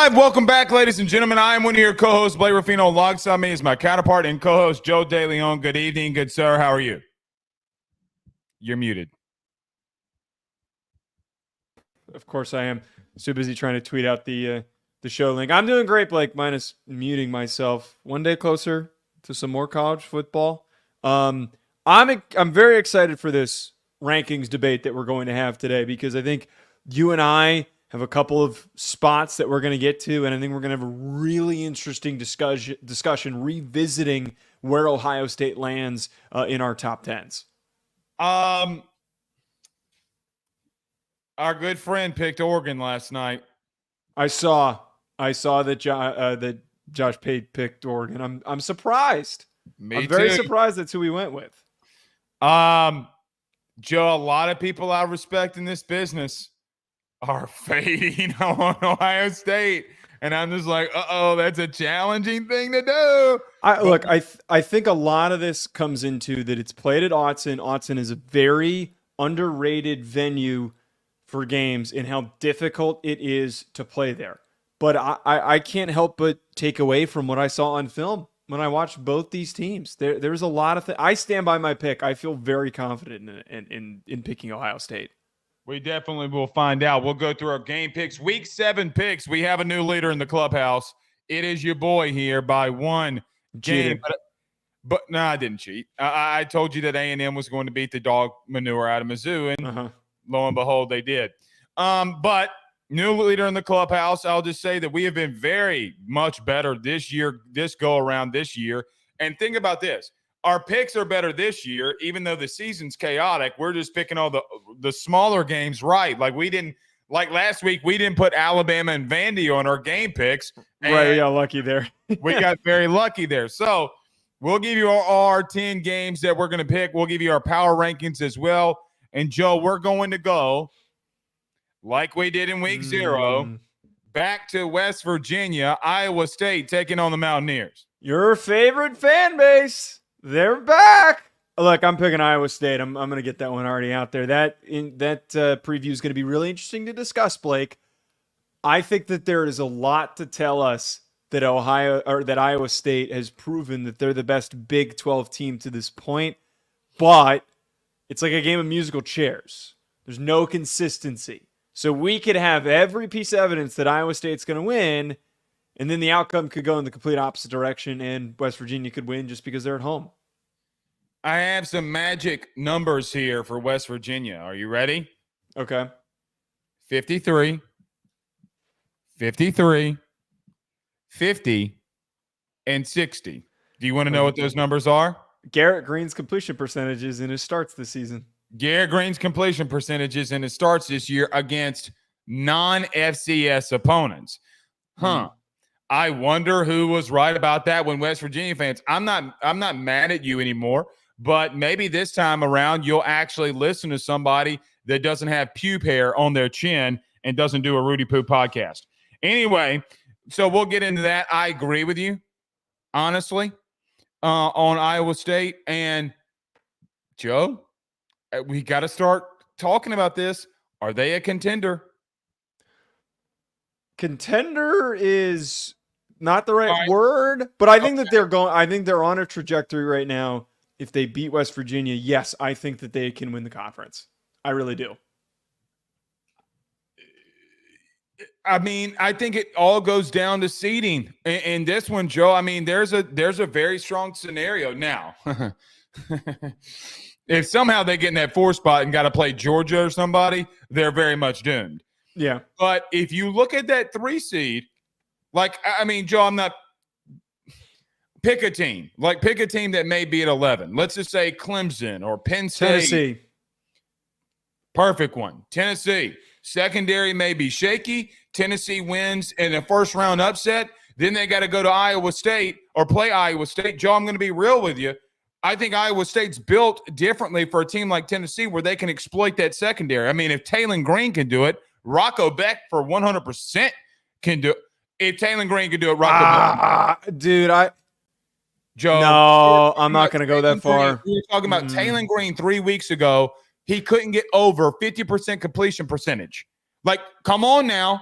live. Welcome back, ladies and gentlemen. I am one of your co-hosts, Blake Ruffino. Alongside me is my counterpart and co-host, Joe DeLeone. Good evening, good sir. How are you? You're muted. Of course I am. So busy trying to tweet out the show link. I'm doing great, Blake, minus muting myself. One day closer to some more college football. I'm very excited for this rankings debate that we're going to have today because I think you and I have a couple of spots that we're going to get to, and I think we're going to have a really interesting discussion revisiting where Ohio State lands in our top 10s. Our good friend picked Oregon last night. I saw that Josh Pate picked Oregon. I'm surprised. I'm very surprised that's who we went with. Joe, a lot of people I respect in this business are fading on Ohio State. And I'm just like, that's a challenging thing to do. I think a lot of this comes into that it's played at Autzen. Autzen is a very underrated venue for games and how difficult it is to play there. But I can't help but take away from what I saw on film when I watched both these teams. There's a lot of things. I stand by my pick. I feel very confident in picking Ohio State. We definitely will find out. We'll go through our game picks. Week 7 picks. We have a new leader in the clubhouse. It is your boy here by one game. But no, I didn't cheat. I told you that A&M was going to beat the dog manure out of Mizzou, and lo and behold, they did. But new leader in the clubhouse. I'll just say that we have been very much better this year, this go-around this year. And think about this. Our picks are better this year, even though the season's chaotic. We're just picking all the smaller games right. Like last week, we didn't put Alabama and Vandy on our game picks. Right, yeah, lucky there. We got very lucky there. So we'll give you our 10 games that we're going to pick. We'll give you our power rankings as well. And, Joe, we're going to go, like we did in week 0, back to West Virginia, Iowa State taking on the Mountaineers. Your favorite fan base. They're back. Look, I'm picking Iowa State. I'm going to get that one already out there. That preview is going to be really interesting to discuss, Blake. I think that there is a lot to tell us that Iowa State has proven that they're the best Big 12 team to this point. But it's like a game of musical chairs. There's no consistency. So we could have every piece of evidence that Iowa State's going to win, and then the outcome could go in the complete opposite direction, and West Virginia could win just because they're at home. I have some magic numbers here for West Virginia. Are you ready? Okay. 53, 53, 50, and 60. Do you want to know what those numbers are? Garrett Green's completion percentages in his starts this season. Garrett Green's completion percentages in his starts this year against non-FCS opponents. I wonder who was right about that when West Virginia fans. I'm not mad at you anymore, but maybe this time around you'll actually listen to somebody that doesn't have pube hair on their chin and doesn't do a Rudy Poo podcast. Anyway, so we'll get into that. I agree with you, honestly, on Iowa State. And, Joe, we got to start talking about this. Are they a contender? Contender is not the right word, but I think that they're on a trajectory right now. If they beat West Virginia, yes, I think that they can win the conference. I really do. I mean, I think it all goes down to seeding. In this one, Joe, I mean, there's a very strong scenario now. If somehow they get in that 4 spot and got to play Georgia or somebody, they're very much doomed. Yeah. But if you look at that 3 seed, like, I mean, Joe, pick a team. Like, pick a team that may be at 11. Let's just say Clemson or Penn State. Tennessee. Perfect one. Tennessee. Secondary may be shaky. Tennessee wins in a first-round upset. Then they got to go to Iowa State or play Iowa State. Joe, I'm going to be real with you. I think Iowa State's built differently for a team like Tennessee where they can exploit that secondary. I mean, if Taylon Green can do it, Rocco Beck for 100% can do it. If Taylon Green can do it, Rocco Beck. Dude, Joe. No, I'm not going to go that far. We were talking about Taylon Green 3 weeks ago. He couldn't get over 50% completion percentage. Like, come on now.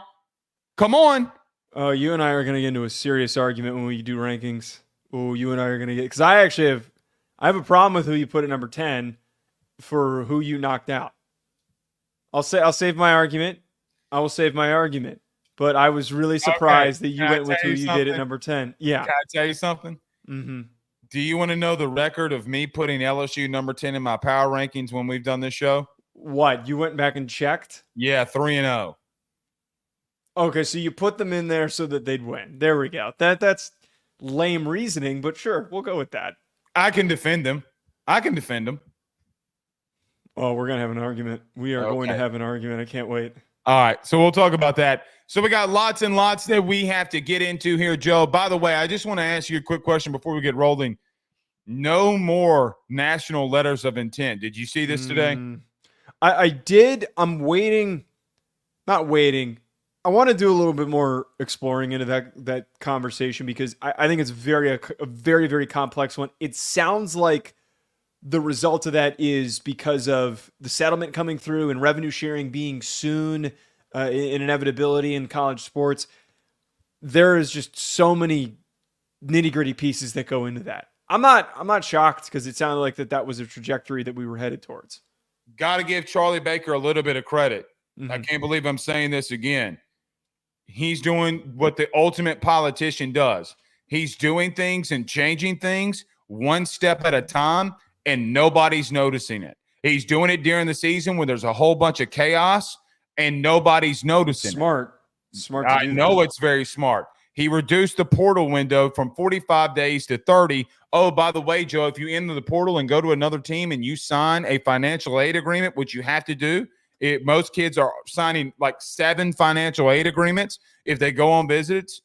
Come on. Oh, you and I are going to get into a serious argument when we do rankings. Oh, you and I are going to get, because I have a problem with who you put at number 10 for who you knocked out. I'll save my argument. I will save my argument. But I was really surprised that you went with who you did at number 10. Yeah. Can I tell you something? Mm-hmm. Do you want to know the record of me putting LSU number 10 in my power rankings when we've done this show? What? You went back and checked? Yeah, 3-0. Okay, so you put them in there so that they'd win. There we go. That's lame reasoning, but sure, we'll go with that. I can defend them. Oh, we're going to have an argument. We are going to have an argument. I can't wait. All right, so we'll talk about that. So we got lots and lots that we have to get into here, Joe. By the way, I just want to ask you a quick question before we get rolling. No more national letters of intent. Did you see this today? I did. I'm waiting. Not waiting. I want to do a little bit more exploring into that conversation because I think it's a very, very complex one. It sounds like the result of that is because of the settlement coming through and revenue sharing being soon, in inevitability in college sports. There is just so many nitty-gritty pieces that go into that. I'm not shocked because it sounded like that was a trajectory that we were headed towards. Got to give Charlie Baker a little bit of credit. Mm-hmm. I can't believe I'm saying this again. He's doing what the ultimate politician does. He's doing things and changing things one step at a time, and nobody's noticing it. He's doing it during the season when there's a whole bunch of chaos, and nobody's noticing Smart. I know it's very smart. He reduced the portal window from 45 days to 30. Oh, by the way, Joe, if you enter the portal and go to another team and you sign a financial aid agreement, which you have to do, most kids are signing like 7 financial aid agreements if they go on visits.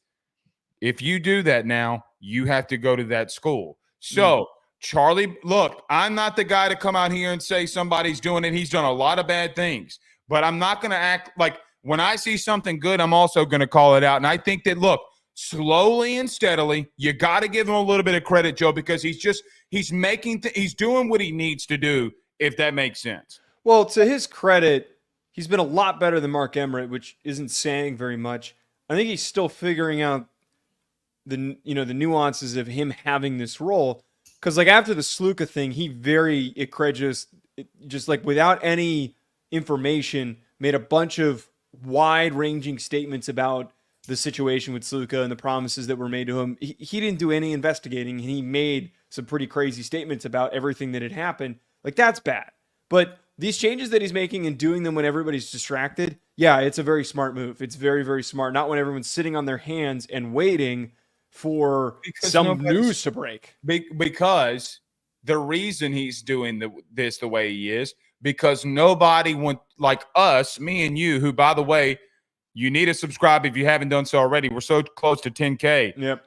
If you do that now, you have to go to that school. So, Charlie, look, I'm not the guy to come out here and say somebody's doing it. He's done a lot of bad things. But I'm not going to act like when I see something good, I'm also going to call it out. And I think that, look, slowly and steadily, you got to give him a little bit of credit, Joe, because he's doing what he needs to do, if that makes sense. Well, to his credit, he's been a lot better than Mark Emmert, which isn't saying very much. I think he's still figuring out the nuances of him having this role. Because like after the Sluka thing, he very egregious, just like without any information, made a bunch of wide-ranging statements about the situation with Sluka and the promises that were made to him. He didn't do any investigating, and he made some pretty crazy statements about everything that had happened. Like, that's bad. But these changes that he's making and doing them when everybody's distracted, yeah, it's a very smart move. It's very, very smart. Not when everyone's sitting on their hands and waiting for some news to break. Because the reason he's doing this the way he is, because nobody like us, me and you, who, by the way, you need to subscribe if you haven't done so already. We're so close to 10K. Yep.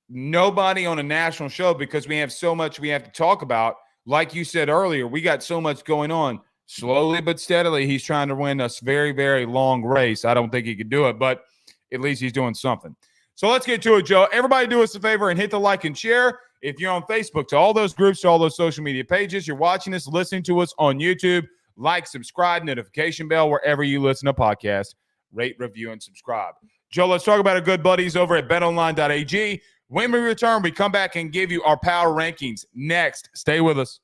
Nobody on a national show, because we have so much we have to talk about. Like you said earlier, we got so much going on. Slowly but steadily, he's trying to win a very, very long race. I don't think he could do it, but at least he's doing something. So let's get to it, Joe. Everybody do us a favor and hit the like and share. If you're on Facebook, to all those groups, to all those social media pages, you're watching us, listening to us on YouTube, like, subscribe, notification bell, wherever you listen to podcasts, rate, review, and subscribe. Joe, let's talk about our good buddies over at betonline.ag. When we return, we come back and give you our power rankings. Next, stay with us.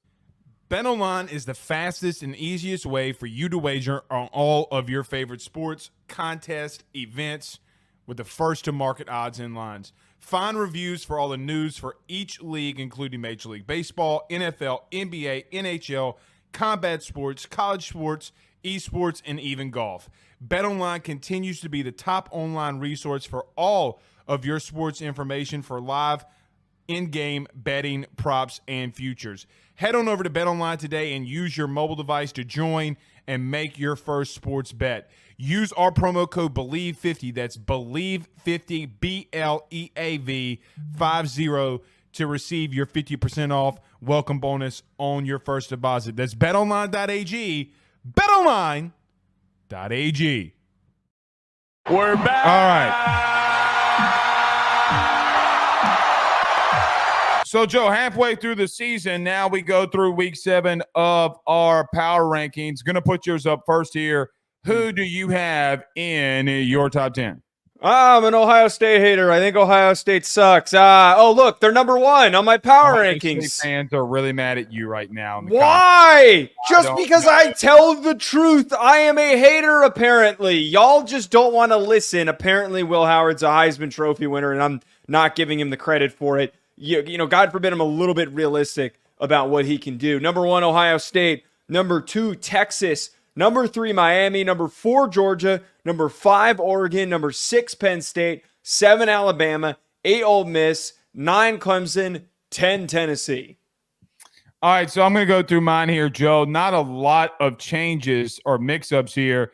BetOnline is the fastest and easiest way for you to wager on all of your favorite sports, contests, events, with the first-to-market odds and lines. Find reviews for all the news for each league, including Major League Baseball, NFL, NBA, NHL, combat sports, college sports, esports, and even golf. BetOnline continues to be the top online resource for all of your sports information for live in-game betting, props, and futures. Head on over to BetOnline today and use your mobile device to join and make your first sports bet. Use our promo code BELIEVE50, that's BELIEVE50, BLEAV 50, to receive your 50% off welcome bonus on your first deposit. That's betonline.ag, betonline.ag. We're back. All right. So, Joe, halfway through the season, now we go through week 7 of our power rankings. Going to put yours up first here. Who do you have in your top 10? I'm an Ohio State hater. I think Ohio State sucks. Oh, look, they're number 1 on my power Ohio rankings. State fans are really mad at you right now. Why? Just because I tell the truth. I am a hater, apparently. Y'all just don't want to listen. Apparently, Will Howard's a Heisman Trophy winner, and I'm not giving him the credit for it. You know, God forbid I'm a little bit realistic about what he can do. Number 1, Ohio State. Number 2, Texas. Number 3, Miami. Number 4, Georgia. Number 5, Oregon. Number 6, Penn State. 7, Alabama. 8, Ole Miss. 9, Clemson. 10, Tennessee. All right, so I'm going to go through mine here, Joe. Not a lot of changes or mix-ups here.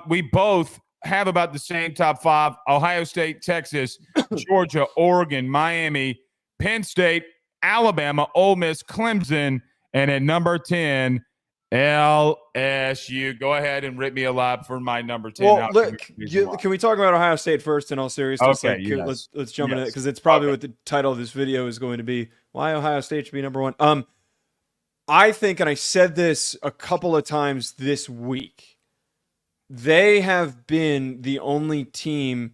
We both have about the same top 5: Ohio State, Texas, Georgia, Oregon, Miami, Penn State, Alabama, Ole Miss, Clemson, and at number 10, LSU. Go ahead and rip me a lap for my number 10. Well, look, can we talk about Ohio State first in all seriousness? Okay, Let's jump into it because it's probably what the title of this video is going to be. Why Ohio State should be number 1. I think, and I said this a couple of times this week, they have been the only team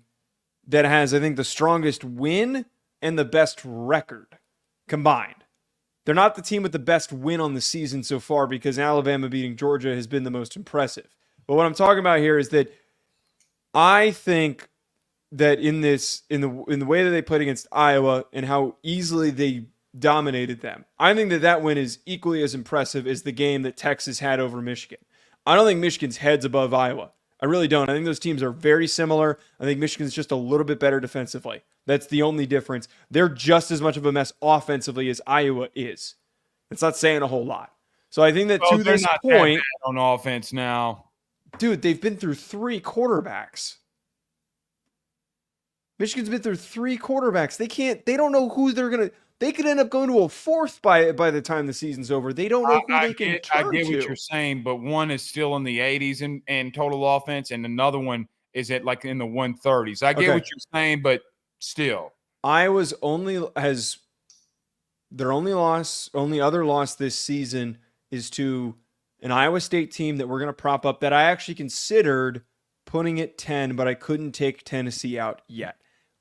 that has, I think, the strongest win and the best record combined. They're not the team with the best win on the season so far because Alabama beating Georgia has been the most impressive. But what I'm talking about here is that I think that in the way that they played against Iowa and how easily they dominated them, I think that win is equally as impressive as the game that Texas had over Michigan. I don't think Michigan's heads above Iowa. I really don't. I think those teams are very similar. I think Michigan's just a little bit better defensively. That's the only difference. They're just as much of a mess offensively as Iowa is. It's not saying a whole lot. So I think that to this point on offense now, dude, they've been through 3 quarterbacks. Michigan's been through 3 quarterbacks. They don't know who they're going to. They could end up going to a 4th by the time the season's over. They don't know who they can turn to. I get what you're saying, but one is still in the 80s in total offense, and another one is at like in the 130s. I get what you're saying, but still. Iowa's only other loss this season is to an Iowa State team that we're going to prop up that I actually considered putting at 10, but I couldn't take Tennessee out yet.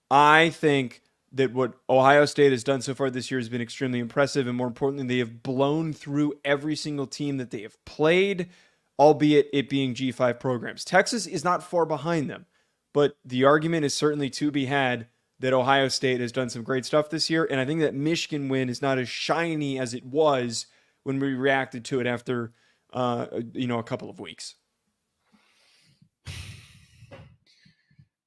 I think that what Ohio State has done so far this year has been extremely impressive, and more importantly, they have blown through every single team that they have played, albeit it being G5 programs. Texas is not far behind them, but the argument is certainly to be had that Ohio State has done some great stuff this year, and I think that Michigan win is not as shiny as it was when we reacted to it after a couple of weeks.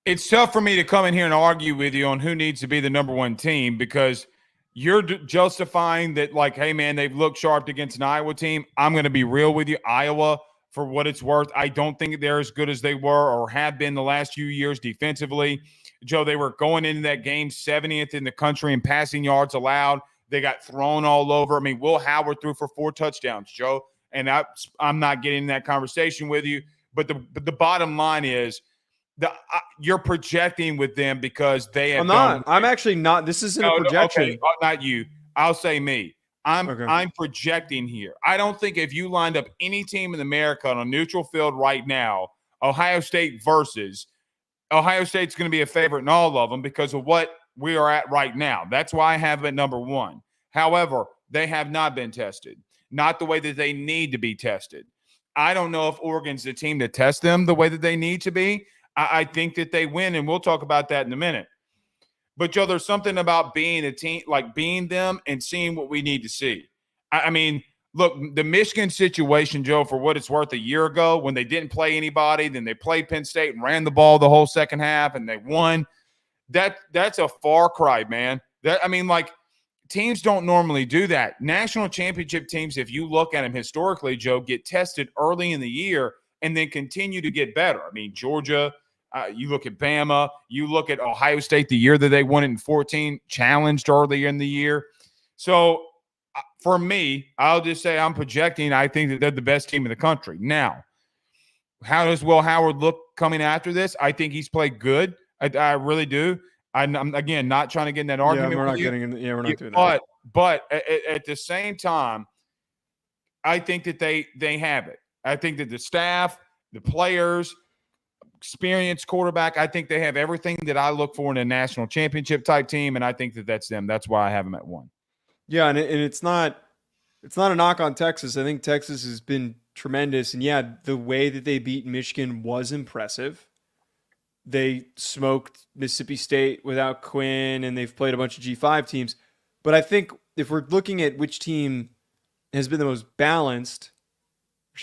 It's tough for me to come in here and argue with you on who needs to be the number 1 team because you're justifying that, like, hey, man, they've looked sharp against an Iowa team. I'm going to be real with you. Iowa, for what it's worth, I don't think they're as good as they were or have been the last few years defensively. Joe, they were going into that game 70th in the country in passing yards allowed. They got thrown all over. I mean, Will Howard threw for 4 touchdowns, Joe, and I'm not getting in that conversation with you. But the bottom line is, you're projecting with them because they have. I'm not. I'm actually not. This isn't a projection. Okay, not you. I'll say me. I'm projecting here. I don't think if you lined up any team in America on a neutral field right now, Ohio State versus Ohio State's going to be a favorite in all of them because of what we are at right now. That's why I have it at number 1. However, they have not been tested, not the way that they need to be tested. I don't know if Oregon's the team to test them the way that they need to be. I think that they win, and we'll talk about that in a minute. But, Joe, there's something about being a team, like being them and seeing what we need to see. I mean, look, the Michigan situation, Joe, for what it's worth, a year ago when they didn't play anybody, then they played Penn State and ran the ball the whole second half, and they won. That's a far cry, man. Teams don't normally do that. National championship teams, if you look at them historically, Joe, get tested early in the year and then continue to get better. I mean, Georgia, you look at Bama, you look at Ohio State the year that they won it in 2014, challenged earlier in the year. So for me, I'll just say I'm projecting. I think that they're the best team in the country. Now, how does Will Howard look coming after this? I think he's played good. I really do. I'm again not trying to get in that argument. We're not doing that. But at the same time, I think that they have it. I think that the staff, the players, experienced quarterback. I think they have everything that I look for in a national championship type team, and I think that that's them. That's why I have them at 1. Yeah, and it's not a knock on Texas. I think Texas has been tremendous, and yeah, the way that they beat Michigan was impressive. They smoked Mississippi State without Quinn, and they've played a bunch of G5 teams. But I think if we're looking at which team has been the most balanced,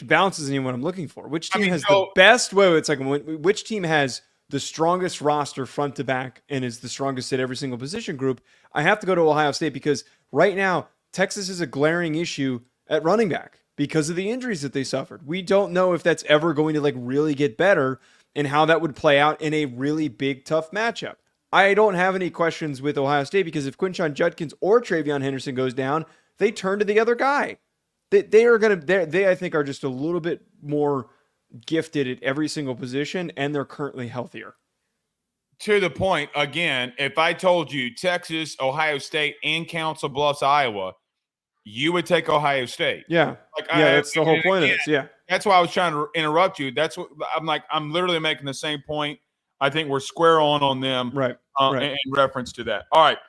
balance isn't even what I'm looking for. Which team has the best? Which team has the strongest roster front to back and is the strongest at every single position group? I have to go to Ohio State because right now Texas is a glaring issue at running back because of the injuries that they suffered. We don't know if that's ever going to really get better and how that would play out in a really big, tough matchup. I don't have any questions with Ohio State because if Quinshon Judkins or Travion Henderson goes down, they turn to the other guy. They I think are just a little bit more gifted at every single position, and they're currently healthier. To the point, again, if I told you Texas, Ohio State, and Council Bluffs, Iowa, you would take Ohio State. Yeah. That's the whole point of this. Yeah. That's why I was trying to interrupt you. That's what I'm literally making the same point. I think we're square on them. Right. In reference to that. All right.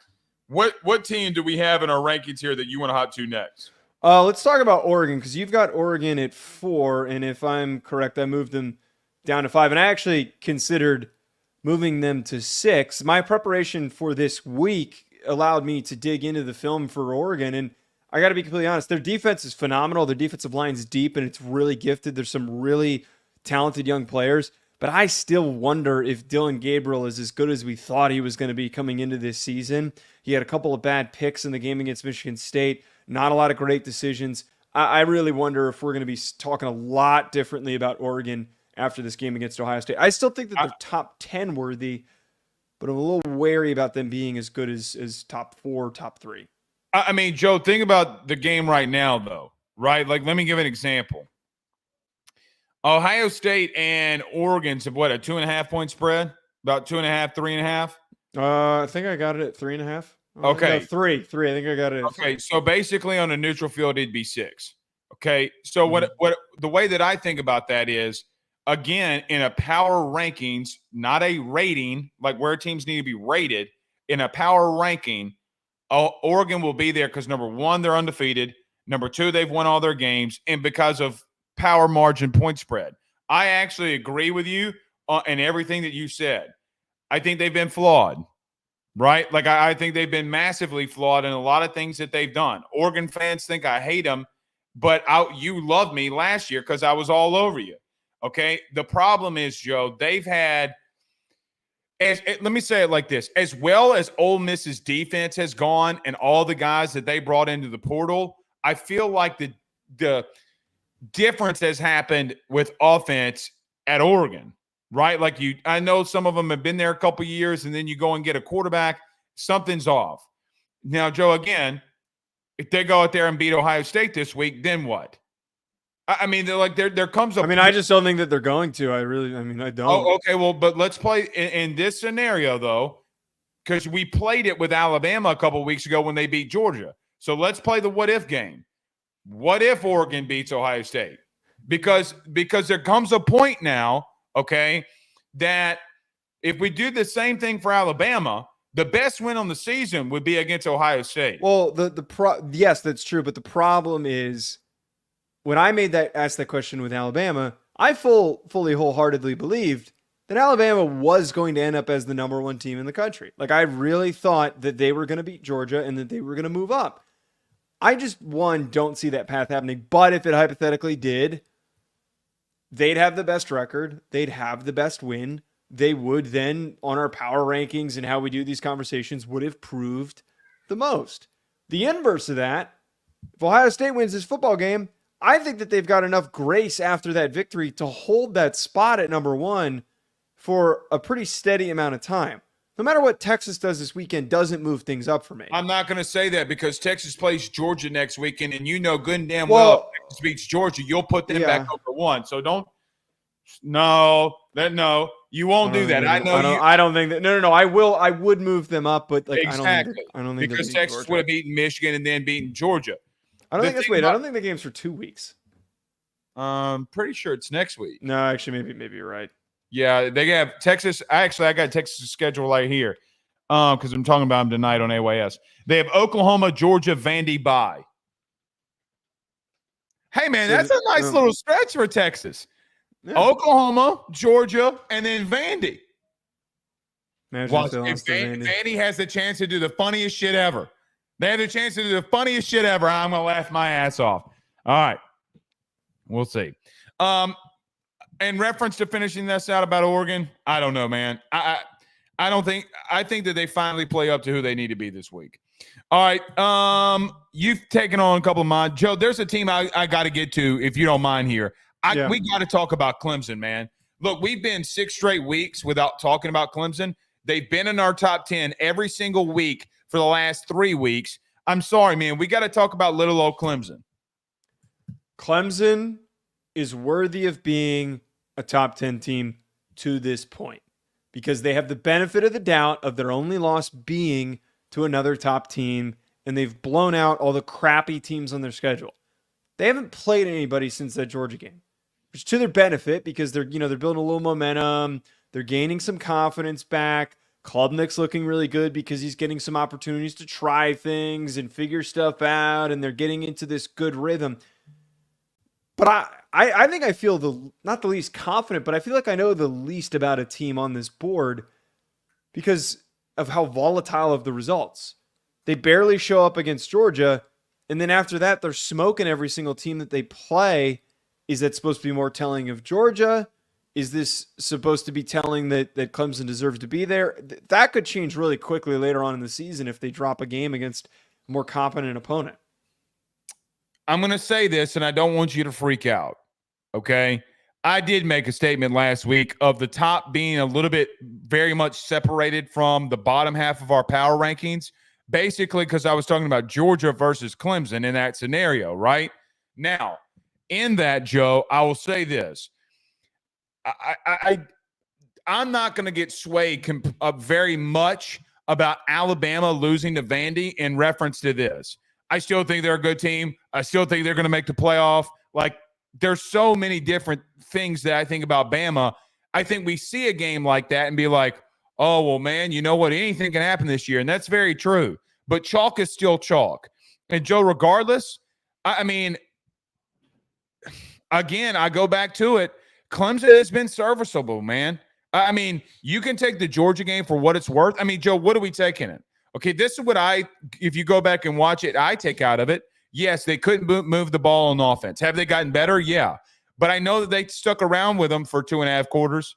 What team do we have in our rankings here that you want to hot to next? Let's talk about Oregon because you've got Oregon at 4, and if I'm correct, I moved them down to 5, and I actually considered moving them to 6. My preparation for this week allowed me to dig into the film for Oregon, and I got to be completely honest, their defense is phenomenal. Their defensive line is deep, and it's really gifted. There's some really talented young players, but I still wonder if Dylan Gabriel is as good as we thought he was going to be coming into this season. He had a couple of bad picks in the game against Michigan State. Not a lot of great decisions. I really wonder if we're going to be talking a lot differently about Oregon after this game against Ohio State. I still think that they're top 10 worthy, but I'm a little wary about them being as good as top 4, top 3. I mean, Joe, think about the game right now, though, right? Let me give an example. Ohio State and Oregon's a 2.5 point spread? About 2.5, 3.5? I think I got it at 3.5. Okay. No, 3. I think I got it. Okay. So basically on a neutral field, it'd be 6. Okay. So what the way that I think about that is, again, in a power rankings, not a rating, like where teams need to be rated, in a power ranking, Oregon will be there because number 1, they're undefeated. Number 2, they've won all their games. And because of power margin point spread. I actually agree with you in everything that you said. I think they've been flawed. Right? I think they've been massively flawed in a lot of things that they've done. Oregon fans think I hate them, but you loved me last year because I was all over you. Okay? The problem is, Joe, they've had let me say it like this. As well as Ole Miss's defense has gone and all the guys that they brought into the portal, I feel like the difference has happened with offense at Oregon. Right? I know some of them have been there a couple years and then you go and get a quarterback. Something's off. Now, Joe, again, if they go out there and beat Ohio State this week, then what? I mean, there comes a. I mean, I just don't think that they're going to. I don't. Oh, okay. Well, but let's play in this scenario, though, because we played it with Alabama a couple weeks ago when they beat Georgia. So let's play the what-if game. What if Oregon beats Ohio State? Because there comes a point now, okay, that if we do the same thing for Alabama, the best win on the season would be against Ohio State. Well, yes, that's true. But the problem is when I asked that question with Alabama, I fully wholeheartedly believed that Alabama was going to end up as the number 1 team in the country. I really thought that they were going to beat Georgia and that they were going to move up. I just, don't see that path happening. But if it hypothetically did, they'd have the best record. They'd have the best win. They would then, on our power rankings and how we do these conversations, would have proved the most. The inverse of that, if Ohio State wins this football game, I think that they've got enough grace after that victory to hold that spot at number 1 for a pretty steady amount of time. No matter what Texas does this weekend doesn't move things up for me. I'm not going to say that because Texas plays Georgia next weekend, and you know good and damn well if Texas beats Georgia, you'll put them back over 1. So don't – no, you won't do that. I don't think that – no. I would move them up, but exactly. I don't think because Texas would have beaten Michigan and then beaten Georgia. I don't think the game's for 2 weeks. Pretty sure it's next week. No, actually, maybe you're right. Yeah, they have Texas. I got Texas' schedule right here because I'm talking about them tonight on AYS. They have Oklahoma, Georgia, Vandy bye. Hey, man, So that's a nice little stretch for Texas. Yeah. Oklahoma, Georgia, and then Vandy. Vandy has the chance to do the funniest shit ever. They have the chance to do the funniest shit ever. I'm going to laugh my ass off. All right. We'll see. In reference to finishing this out about Oregon, I don't know, man. I think that they finally play up to who they need to be this week. All right. You've taken on a couple of mine. Joe, there's a team I got to get to, if you don't mind here. We got to talk about Clemson, man. Look, we've been 6 straight weeks without talking about Clemson. They've been in our top 10 every single week for the last 3 weeks. I'm sorry, man. We got to talk about little old Clemson. Clemson is worthy of being a top 10 team to this point because they have the benefit of the doubt of their only loss being to another top team, and they've blown out all the crappy teams on their schedule. They haven't played anybody since that Georgia game, which is to their benefit because they're building a little momentum. They're gaining some confidence back. Klubnik's looking really good because he's getting some opportunities to try things and figure stuff out, and they're getting into this good rhythm. But I think I feel not the least confident, but I feel like I know the least about a team on this board because of how volatile of the results. They barely show up against Georgia, and then after that, they're smoking every single team that they play. Is that supposed to be more telling of Georgia? Is this supposed to be telling that Clemson deserves to be there? That could change really quickly later on in the season if they drop a game against a more competent opponent. I'm going to say this, and I don't want you to freak out, okay? I did make a statement last week of the top being a little bit very much separated from the bottom half of our power rankings, basically because I was talking about Georgia versus Clemson in that scenario, right? Now, in that, Joe, I will say this. I'm not going to get swayed very much about Alabama losing to Vandy in reference to this. I still think they're a good team. I still think they're going to make the playoff. Like, there's so many different things that I think about Bama. I think we see a game like that and be like, oh, well, man, you know what? Anything can happen this year. And that's very true. But chalk is still chalk. And, Joe, regardless, I mean, again, I go back to it. Clemson has been serviceable, man. I mean, you can take the Georgia game for what it's worth. I mean, Joe, what are we taking it? Okay, this is what if you go back and watch it, I take out of it. Yes, they couldn't move the ball on offense. Have they gotten better? Yeah. But I know that they stuck around with them for 2.5 quarters.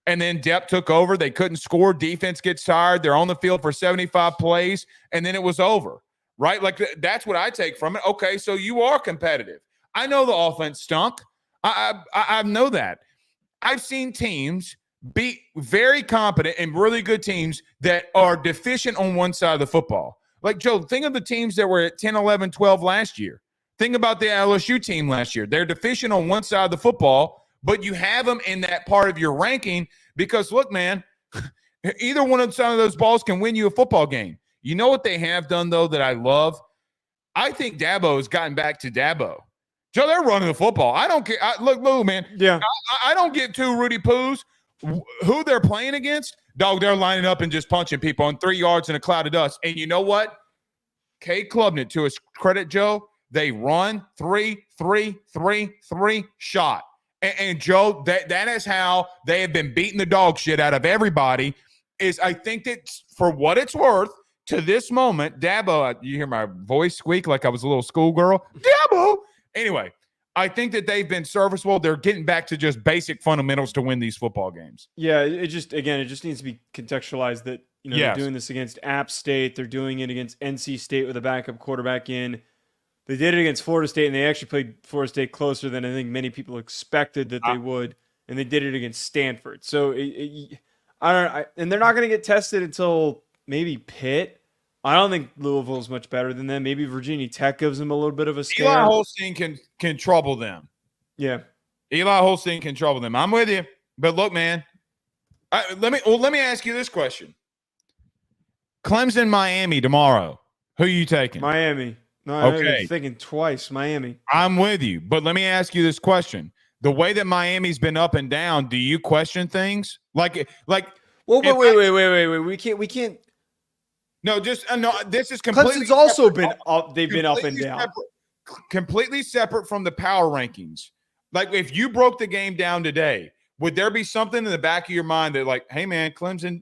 And then depth took over. They couldn't score. Defense gets tired. They're on the field for 75 plays, and then it was over, right? Like, that's what I take from it. Okay, so you are competitive. I know the offense stunk. I know that. I've seen teams be very competent and really good teams that are deficient on one side of the football. Like, Joe, think of the teams that were at 10, 11, 12 last year. Think about the LSU team last year. They're deficient on one side of the football, but you have them in that part of your ranking because, look, man, either one of some of those balls can win you a football game. You know what they have done, though, that I love? I think Dabo has gotten back to Dabo. Joe, they're running the football. I don't care. Look, man. Yeah. I don't get too Rudy Poos. Who they're playing against, dog, they're lining up and just punching people on 3 yards in a cloud of dust. And you know what? Cade Klubnik, to his credit, Joe, they run 3, 3, 3, 3 shot. And Joe, that is how they have been beating the dog shit out of everybody. Is I think that for what it's worth to this moment, Dabo, you hear my voice squeak like I was a little schoolgirl. Dabo. Anyway, I think that they've been serviceable. They're getting back to just basic fundamentals to win these football games. Yeah, it just needs to be contextualized that, they're doing this against App State. They're doing it against NC State with a backup quarterback in. They did it against Florida State, and they actually played Florida State closer than I think many people expected that they would, and they did it against Stanford. So, and they're not going to get tested until maybe Pitt. I don't think Louisville is much better than them. Maybe Virginia Tech gives them a little bit of a scare. Eli Holstein can trouble them. Yeah. Eli Holstein can trouble them. I'm with you. But look, man, let me ask you this question. Clemson, Miami tomorrow. Who are you taking? Miami. No, okay. I'm thinking twice. Miami. I'm with you. But let me ask you this question. the way that Miami's been up and down, do you question things? Like, well, but wait. We can't. No, this is completely. Clemson's also been up. They've been up and down. Completely separate from the power rankings. Like, if you broke the game down today, would there be something in the back of your mind that, like, hey, man, Clemson,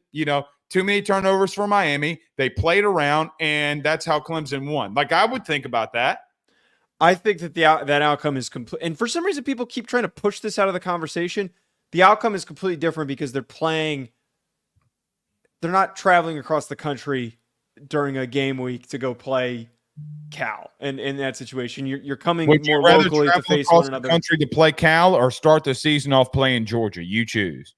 too many turnovers for Miami. They played around, and that's how Clemson won. Like, I would think about that. I think that that outcome is complete. And for some reason, people keep trying to push this out of the conversation. The outcome is completely different because they're not traveling across the country during a game week to go play Cal. And in that situation, you're coming more locally to face one another. Country to play Cal or start the season off playing Georgia? You choose.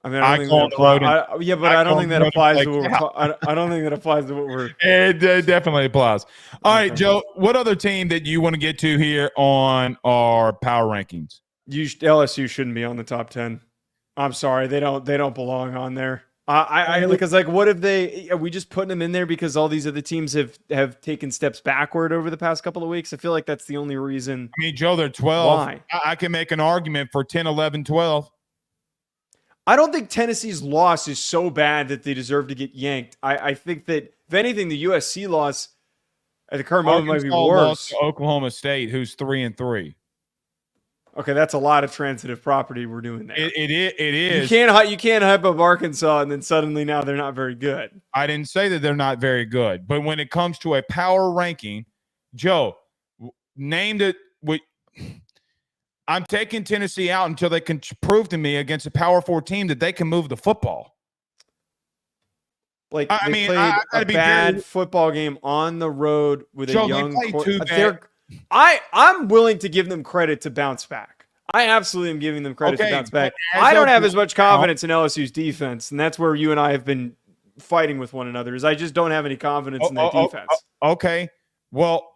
I mean, I don't think that applies. I don't think that applies to what I don't think that applies to what we're. It definitely applies. All right, Joe. What other team that you want to get to here on our power rankings? LSU shouldn't be on the top 10. I'm sorry, they don't belong on there. Because what if are we just putting them in there because all these other teams have taken steps backward over the past couple of weeks? I feel like that's the only reason. I mean, Joe, they're 12. Why? I can make an argument for 10, 11, 12. I don't think Tennessee's loss is so bad that they deserve to get yanked. I think that, if anything, the USC loss at the current moment might be worse. Oklahoma State, who's 3-3. Okay, that's a lot of transitive property we're doing there. It is. You can't hype up Arkansas and then suddenly now they're not very good. I didn't say that they're not very good, but when it comes to a power ranking, Joe, named it. I'm taking Tennessee out until they can prove to me against a Power 4 team that they can move the football. Like, they played a bad football game on the road with a young quarterback. I'm willing to give them credit to bounce back. I absolutely am giving them credit to bounce back. I don't have as much confidence in LSU's defense, and that's where you and I have been fighting with one another. Is I just don't have any confidence in their defense. Okay, well.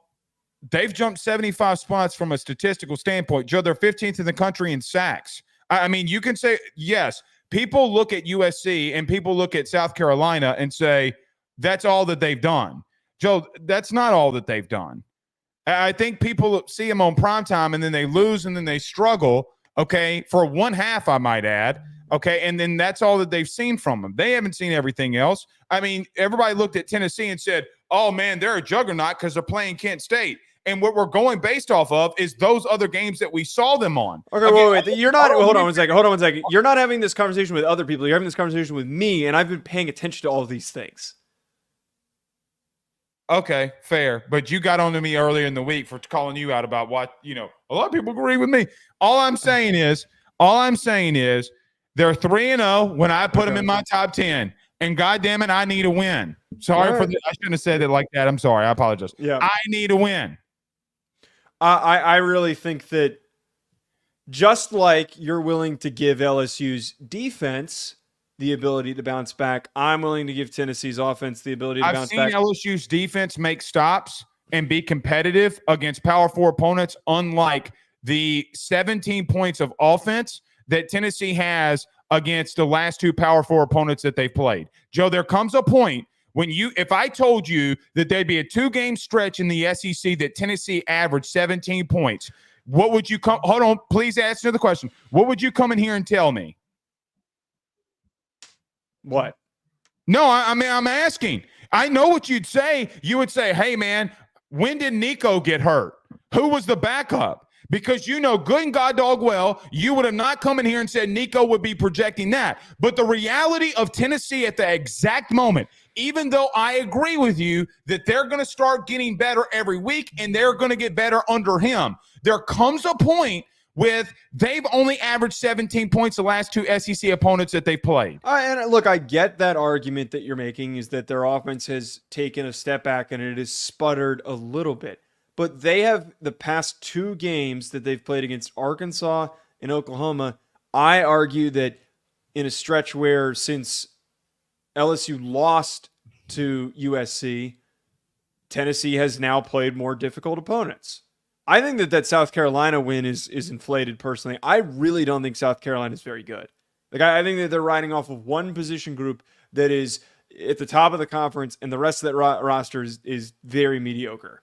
They've jumped 75 spots from a statistical standpoint. Joe, they're 15th in the country in sacks. I mean, you can say, yes, people look at USC and people look at South Carolina and say, that's all that they've done. Joe, that's not all that they've done. I think people see them on primetime and then they lose and then they struggle, okay, for one half, I might add, okay, and then that's all that they've seen from them. They haven't seen everything else. I mean, everybody looked at Tennessee and said, oh, man, they're a juggernaut because they're playing Kent State. And what we're going based off of is those other games that we saw them on. Okay, wait. You're not. Hold on one second. You're not having this conversation with other people. You're having this conversation with me, and I've been paying attention to all of these things. Okay, fair. But you got on to me earlier in the week for calling you out about what, a lot of people agree with me. All I'm saying is they're 3-0 when I put them in my top 10. And goddamn it, I need a win. Sorry for that. I shouldn't have said it like that. I'm sorry. I apologize. Yeah. I need a win. I really think that just like you're willing to give LSU's defense the ability to bounce back, I'm willing to give Tennessee's offense the ability to bounce back. I've seen LSU's defense make stops and be competitive against Power 4 opponents, unlike the 17 points of offense that Tennessee has against the last two Power 4 opponents that they've played. Joe, there comes a point when if I told you that there'd be a 2-game stretch in the SEC that Tennessee averaged 17 points, what would you come? Hold on, please answer the question. What would you come in here and tell me? What? No, I mean, I'm asking. I know what you'd say. You would say, hey, man, when did Nico get hurt? Who was the backup? Because good and God dog well, you would have not come in here and said Nico would be projecting that. But the reality of Tennessee at the exact moment, even though I agree with you that they're going to start getting better every week and they're going to get better under him, there comes a point with they've only averaged 17 points the last two SEC opponents that they've played. And look, I get that argument that you're making is that their offense has taken a step back and it has sputtered a little bit. But they have the past 2 games that they've played against Arkansas and Oklahoma. I argue that in a stretch where since LSU lost to USC, Tennessee has now played more difficult opponents. I think that South Carolina win is inflated personally. I really don't think South Carolina is very good. I think that they're riding off of one position group that is at the top of the conference, and the rest of that roster is very mediocre.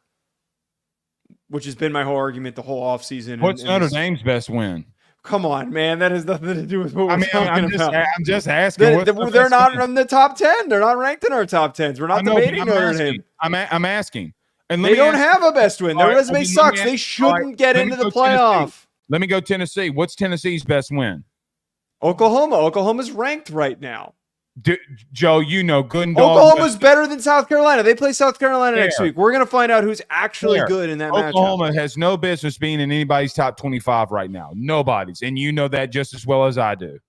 which has been my whole argument the whole offseason. What's Notre Dame's best win? Come on, man. That has nothing to do with what we're talking about. I'm just asking. They're not in the top 10. They're not ranked in our top 10s. We're not debating Notre Dame. I'm asking. And they don't have a best win. Their resume sucks. They shouldn't get into the playoff. Let me go Tennessee. What's Tennessee's best win? Oklahoma. Oklahoma's ranked right now. Joe, you know, good dog. Oklahoma's better than South Carolina. They play South Carolina next week. We're going to find out who's actually good in that matchup. Oklahoma has no business being in anybody's top 25 right now. Nobody's. And you know that just as well as I do.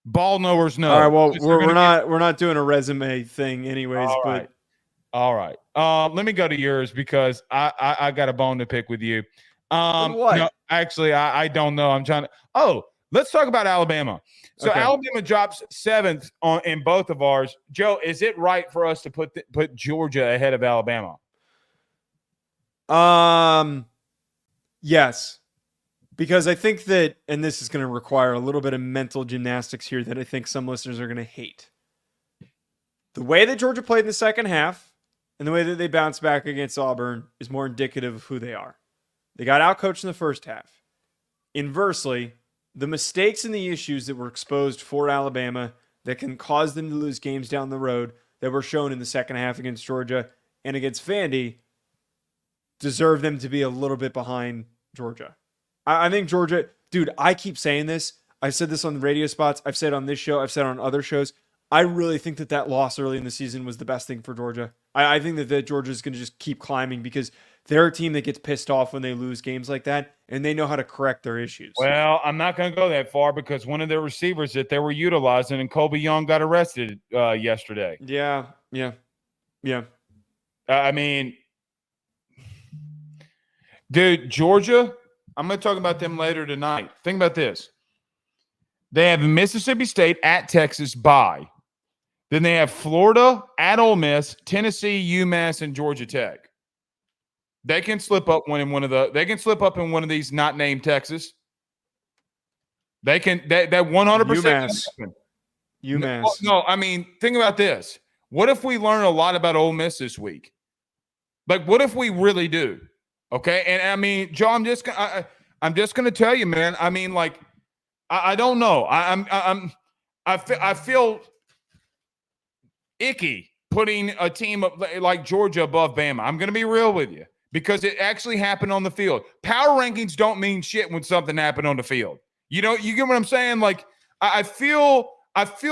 Ball knowers know. All right, well, we're not doing a resume thing anyways. All right. Let me go to yours because I got a bone to pick with you. What? No, actually, I don't know. I'm trying to – let's talk about Alabama. So okay. Alabama drops 7th in both of ours. Joe, is it right for us to put Georgia ahead of Alabama? Yes. Because I think that, and this is going to require a little bit of mental gymnastics here that I think some listeners are going to hate. The way that Georgia played in the second half and the way that they bounced back against Auburn is more indicative of who they are. They got outcoached in the first half. Inversely, the mistakes and the issues that were exposed for Alabama that can cause them to lose games down the road that were shown in the second half against Georgia and against Vandy deserve them to be a little bit behind Georgia. I think Georgia, dude, I keep saying this. I've said this on the radio spots. I've said it on this show. I've said it on other shows. I really think that loss early in the season was the best thing for Georgia. I think that Georgia is going to just keep climbing because they're a team that gets pissed off when they lose games like that, and they know how to correct their issues. Well, I'm not going to go that far because one of their receivers that they were utilizing, and Colby Young got arrested yesterday. Yeah. I mean, dude, Georgia, I'm going to talk about them later tonight. Think about this. They have Mississippi State at Texas bye. Then they have Florida at Ole Miss, Tennessee, UMass, and Georgia Tech. They can slip up in one of these not named Texas. They can that 100%. UMass. No, I mean, think about this. What if we learn a lot about Ole Miss this week? Like, what if we really do? Okay, and I mean, Joe, I'm just gonna tell you, man. I mean, like, I don't know. I feel icky putting a team like Georgia above Bama. I'm gonna be real with you. Because it actually happened on the field. Power rankings don't mean shit when something happened on the field. You know, you get what I'm saying? Like, I feel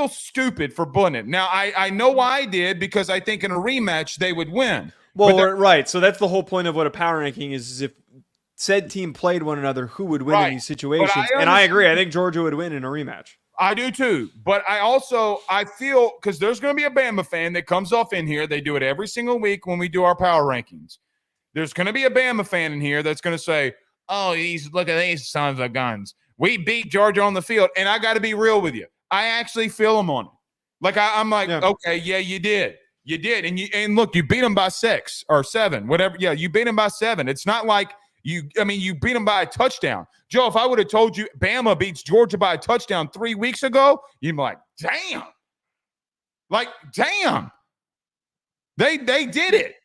stupid for putting it. Now, I know why I did because I think in a rematch they would win. Well, right. So that's the whole point of what a power ranking is if said team played one another, who would win in these situations? And I agree. I think Georgia would win in a rematch. I do too. But I feel because there's going to be a Bama fan that comes off in here. They do it every single week when we do our power rankings. There's going to be a Bama fan in here that's going to say, oh, look at these sons of guns. We beat Georgia on the field. And I got to be real with you. I actually feel them on it. Like, I'm like, okay, yeah, you did. You did. And look, you beat them by 6 or 7, whatever. Yeah, you beat them by 7. It's not like you beat them by a touchdown. Joe, if I would have told you Bama beats Georgia by a touchdown 3 weeks ago, you'd be like, damn. Like, damn. They did it.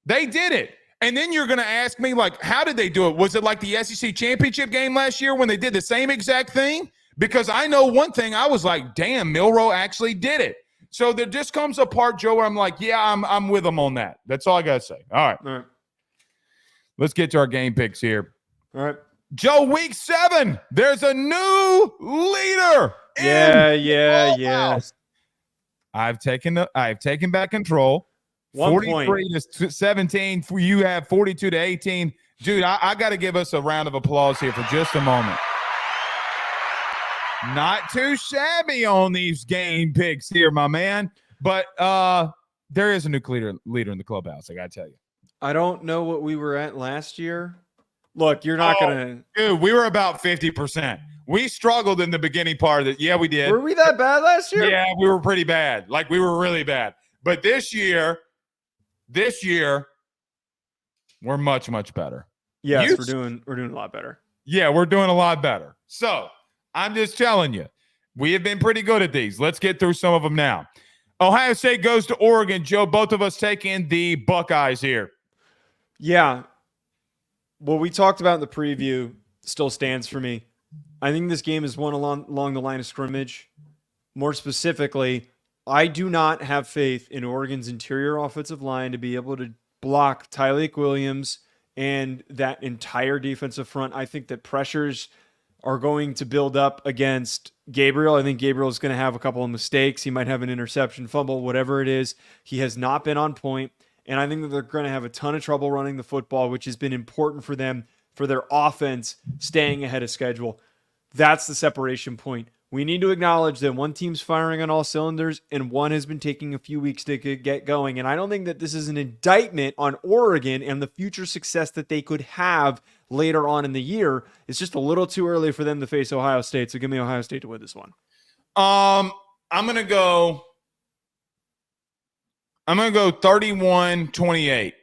They did it. And then you're going to ask me, like, how did they do it? Was it like the SEC championship game last year when they did the same exact thing? Because I know one thing. I was like, damn, Milroe actually did it. So there just comes a part, Joe, where I'm like, yeah, I'm with them on that. That's all I got to say. All right. Let's get to our game picks here. All right. Joe, week 7, there's a new leader. Yeah. I've taken back control. 43 to 17. You have 42 to 18. Dude, I got to give us a round of applause here for just a moment. Not too shabby on these game picks here, my man. But there is a new leader in the clubhouse, I got to tell you. I don't know what we were at last year. Look, you're not going to. Dude, we were about 50%. We struggled in the beginning part of it. Yeah, we did. Were we that bad last year? Yeah, we were pretty bad. Like, we were really bad. But this year, we're much, much better. Yes, we're doing a lot better. Yeah, we're doing a lot better. So I'm just telling you, we have been pretty good at these. Let's get through some of them now. Ohio State goes to Oregon. Joe, both of us taking the Buckeyes here. Yeah. What we talked about in the preview still stands for me. I think this game is won along the line of scrimmage. More specifically, I do not have faith in Oregon's interior offensive line to be able to block Tyleik Williams and that entire defensive front. I think that pressures are going to build up against Gabriel. I think Gabriel is going to have a couple of mistakes. He might have an interception, fumble, whatever it is. He has not been on point, and I think that they're going to have a ton of trouble running the football, which has been important for them, for their offense staying ahead of schedule. That's the separation point. We need to acknowledge that one team's firing on all cylinders and one has been taking a few weeks to get going. And I don't think that this is an indictment on Oregon and the future success that they could have later on in the year. It's just a little too early for them to face Ohio State. So give me Ohio State to win this one. I'm going to go 31-28.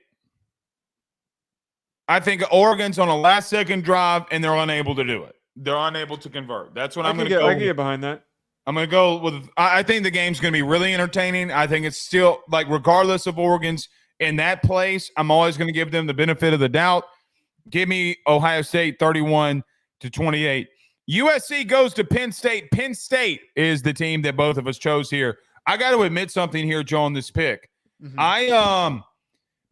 I think Oregon's on a last-second drive, and they're unable to do it. They're unable to convert. That's what I'm going to go. I can get behind that. I'm going to go with – I think the game's going to be really entertaining. I think it's still – like regardless of Oregon's in that place, I'm always going to give them the benefit of the doubt. Give me Ohio State 31-28. USC goes to Penn State. Penn State is the team that both of us chose here. I got to admit something here, Joe, on this pick. Mm-hmm.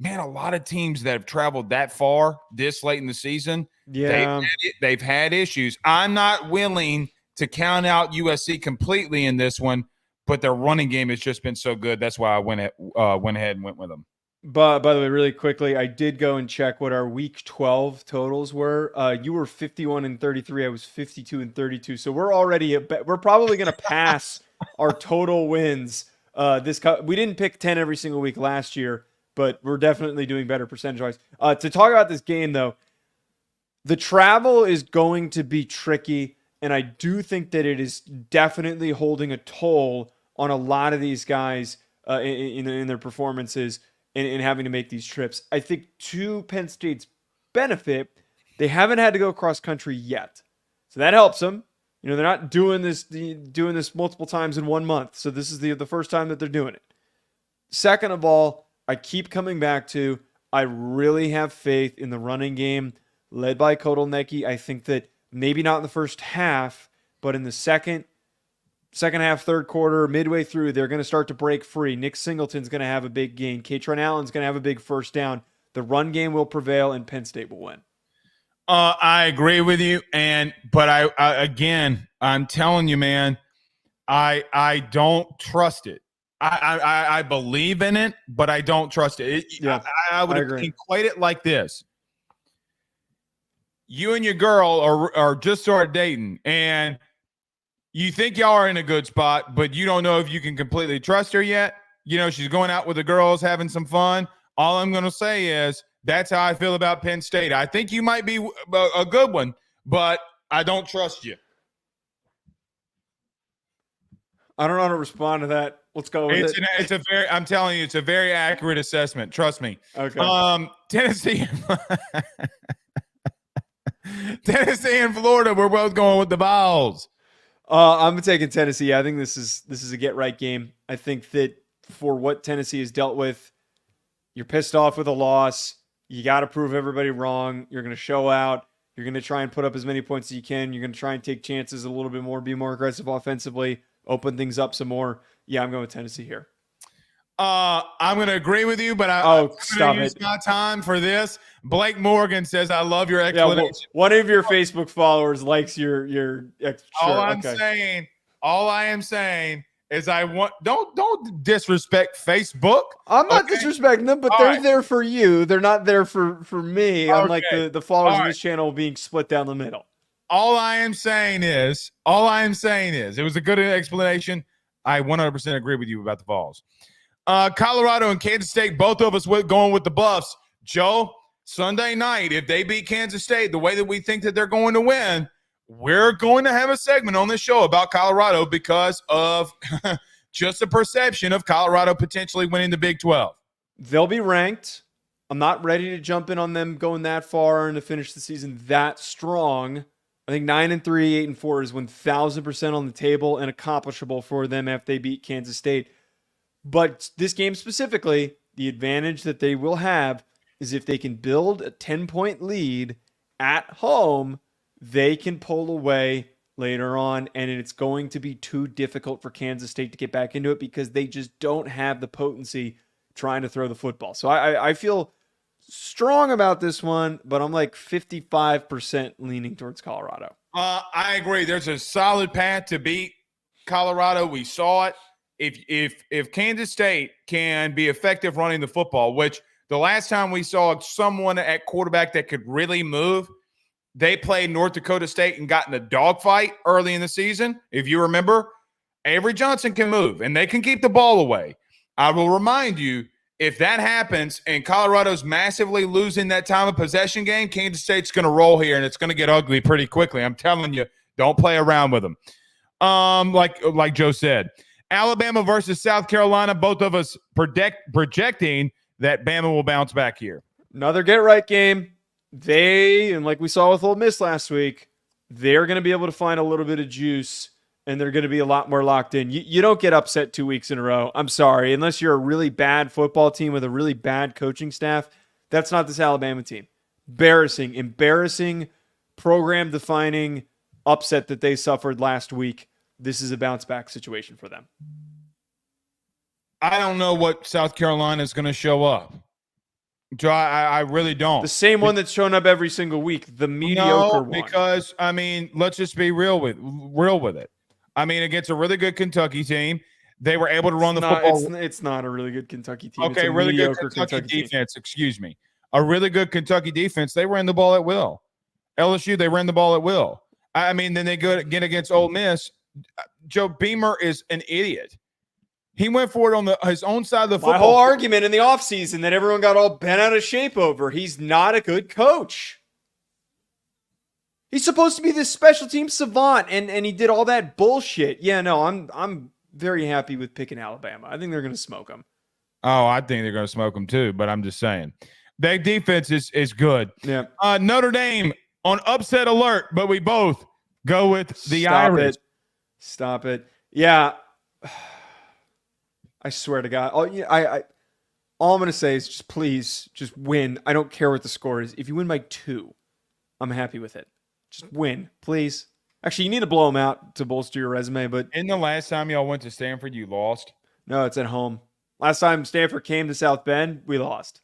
Man, a lot of teams that have traveled that far this late in the season, they've had issues. I'm not willing to count out USC completely in this one, but their running game has just been so good. That's why I went ahead and went with them. But by the way, really quickly, I did go and check what our Week 12 totals were. You were 51-33. I was 52-32. So we're probably going to pass our total wins. We didn't pick 10 every single week last year, but we're definitely doing better percentage-wise. To talk about this game, though, the travel is going to be tricky, and I do think that it is definitely holding a toll on a lot of these guys in their performances and having to make these trips. I think to Penn State's benefit, they haven't had to go cross-country yet. So that helps them. You know, they're not doing this multiple times in 1 month. So this is the first time that they're doing it. Second of all, I keep coming back to I really have faith in the running game led by Kotelnicki. I think that maybe not in the first half, but in the second half, third quarter, midway through, they're going to start to break free. Nick Singleton's going to have a big gain. Katron Allen's going to have a big first down. The run game will prevail, and Penn State will win. I agree with you, but I'm telling you, man, I don't trust it. I believe in it, but I don't trust it. I would equate it like this. You and your girl are just started dating, and you think y'all are in a good spot, but you don't know if you can completely trust her yet. You know, she's going out with the girls, having some fun. All I'm going to say is that's how I feel about Penn State. I think you might be a good one, but I don't trust you. I don't know how to respond to that. Let's go with it. I'm telling you, it's a very accurate assessment. Trust me. Okay. Tennessee and Florida, we're both going with the Vols. I'm taking Tennessee. I think this is a get right game. I think that for what Tennessee has dealt with, you're pissed off with a loss. You got to prove everybody wrong. You're going to show out. You're going to try and put up as many points as you can. You're going to try and take chances a little bit more, be more aggressive offensively, open things up some more. Yeah, I'm going with Tennessee here. I'm going to agree with you, but I'm going to use my time for this. Blake Morgan says, I love your explanation. Yeah, one of your Facebook followers likes your All I am saying is don't disrespect Facebook. I'm not disrespecting them, but they're there for you. They're not there for me. Okay. Unlike the followers of this channel being split down the middle. All I am saying is it was a good explanation. I 100% agree with you about the Vols. Colorado and Kansas State, both of us going with the Buffs. Joe, Sunday night, if they beat Kansas State the way that we think that they're going to win, we're going to have a segment on this show about Colorado because of just the perception of Colorado potentially winning the Big 12. They'll be ranked. I'm not ready to jump in on them going that far and to finish the season that strong. I think 9-3, 8-4 is 1,000% on the table and accomplishable for them if they beat Kansas State. But this game specifically, the advantage that they will have is if they can build a 10-point lead at home, they can pull away later on, and it's going to be too difficult for Kansas State to get back into it because they just don't have the potency trying to throw the football. So I feel strong about this one, but I'm like 55% leaning towards Colorado. I agree. There's a solid path to beat Colorado. We saw it. If Kansas State can be effective running the football, which the last time we saw someone at quarterback that could really move, they played North Dakota State and got in a dogfight early in the season. If you remember, Avery Johnson can move and they can keep the ball away. I will remind you, if that happens and Colorado's massively losing that time of possession game, Kansas State's going to roll here and it's going to get ugly pretty quickly. I'm telling you, don't play around with them. Like Joe said, Alabama versus South Carolina, both of us projecting that Bama will bounce back here. Another get-right game. And like we saw with Ole Miss last week, they're going to be able to find a little bit of juice, and they're going to be a lot more locked in. You don't get upset 2 weeks in a row. I'm sorry. Unless you're a really bad football team with a really bad coaching staff, that's not this Alabama team. Embarrassing, program-defining upset that they suffered last week. This is a bounce-back situation for them. I don't know what South Carolina is going to show up. Joe, I really don't. The same one that's shown up every single week, the mediocre one. Because, I mean, let's just be real with it. I mean, against a really good Kentucky team, they were able to run football. It's not a really good Kentucky team. Okay, really good Kentucky defense. Excuse me. A really good Kentucky defense. They ran the ball at will. LSU, they ran the ball at will. I mean, then they go again against Ole Miss. Joe Beamer is an idiot. He went for it on his own side of the football. My whole argument in the offseason that everyone got all bent out of shape over. He's not a good coach. He's supposed to be this special team savant, and he did all that bullshit. Yeah, no, I'm very happy with picking Alabama. I think they're going to smoke them. Oh, I think they're going to smoke them too, but I'm just saying. Their defense is good. Yeah. Notre Dame on upset alert, but we both go with the Irish. Stop it. Yeah. I swear to God. All I'm going to say is just please, just win. I don't care what the score is. If you win by 2, I'm happy with it. Just win, please. Actually, you need to blow them out to bolster your resume. But in the last time y'all went to Stanford, you lost? No, it's at home. Last time Stanford came to South Bend, we lost.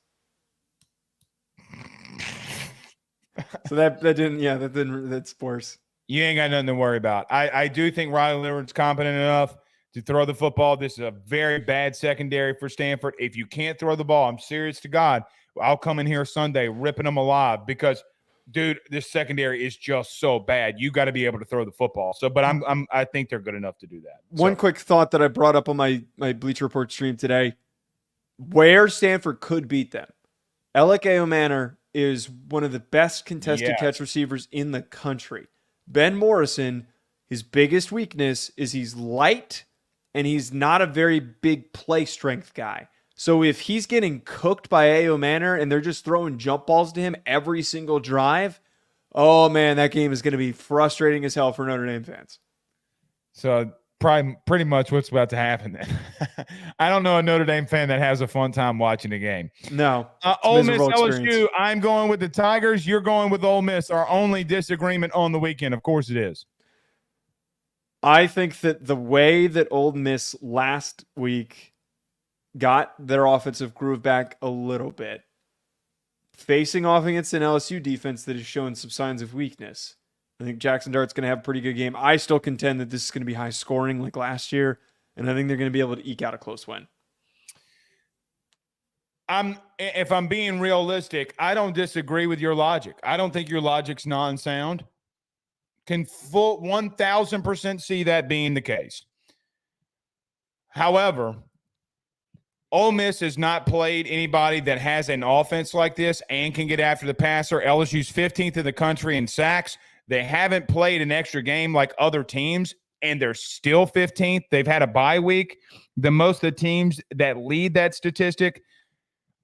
So that's worse. You ain't got nothing to worry about. I do think Riley Leonard's competent enough to throw the football. This is a very bad secondary for Stanford. If you can't throw the ball, I'm serious to God, I'll come in here Sunday ripping them alive because, dude, this secondary is just so bad. You got to be able to throw the football. So, but I think they're good enough to do that. One quick thought that I brought up on my Bleacher Report stream today: where Stanford could beat them. Alec Manor is one of the best contested catch receivers in the country. Ben Morrison, his biggest weakness is he's light. And he's not a very big play strength guy. So if he's getting cooked by A.O. Manor and they're just throwing jump balls to him every single drive, oh, man, that game is going to be frustrating as hell for Notre Dame fans. So probably pretty much what's about to happen then. I don't know a Notre Dame fan that has a fun time watching the game. No. Ole Miss, LSU, I'm going with the Tigers. You're going with Ole Miss. Our only disagreement on the weekend. Of course it is. I think that the way that Ole Miss last week got their offensive groove back a little bit, facing off against an LSU defense that is showing some signs of weakness, I think Jackson Dart's going to have a pretty good game. I still contend that this is going to be high scoring like last year, and I think they're going to be able to eke out a close win. If I'm being realistic, I don't disagree with your logic. I don't think your logic's non-sound. Can full 1,000% see that being the case. However, Ole Miss has not played anybody that has an offense like this and can get after the passer. LSU's 15th in the country in sacks. They haven't played an extra game like other teams, and they're still 15th. They've had a bye week. The most of the teams that lead that statistic,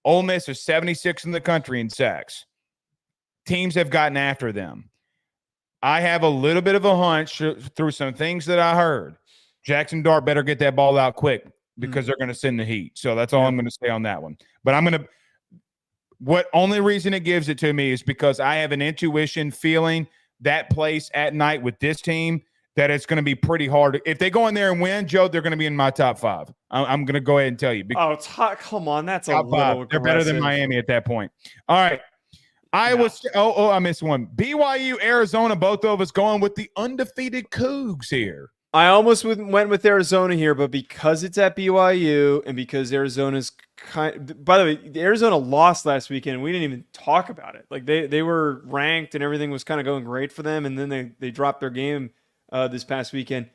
Ole Miss is 76th in the country in sacks. Teams have gotten after them. I have a little bit of a hunch through some things that I heard. Jackson Dart better get that ball out quick because they're going to send the heat. So that's all I'm going to say on that one. But What only reason it gives it to me is because I have an intuition feeling that place at night with this team that it's going to be pretty hard. If they go in there and win, Joe, they're going to be in my top 5. I'm going to go ahead and tell you. Oh, it's hot. Come on. That's Top a little 5. They're better than Miami at that point. All right. Iowa State. Oh, I missed one. BYU, Arizona, both of us going with the undefeated Cougs here. I almost went with Arizona here, but because it's at BYU and because Arizona's by the way, Arizona lost last weekend and we didn't even talk about it. Like they were ranked and everything was kind of going great for them, and then they dropped their game this past weekend.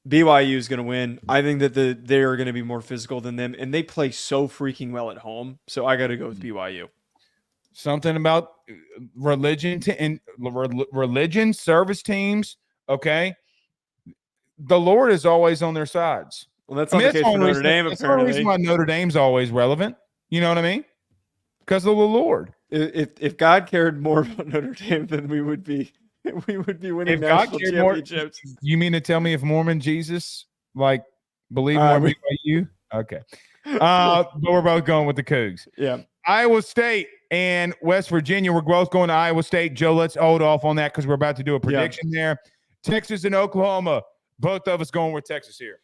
BYU is going to win. I think that they are going to be more physical than them, and they play so freaking well at home. So I got to go with BYU. Something about religion service teams. Okay. The Lord is always on their sides. Well, that's not the case for Notre Dame, that's the reason why Notre Dame's always relevant. You know what I mean? Because of the Lord. If God cared more about Notre Dame, then we would be winning national championships. You mean to tell me if Mormon Jesus believe more in BYU? Okay. But we're both going with the Cougs. Yeah. Iowa State and West Virginia. We're both going to Iowa State. Joe, let's hold off on that because we're about to do a prediction there. Texas and Oklahoma. Both of us going with Texas here.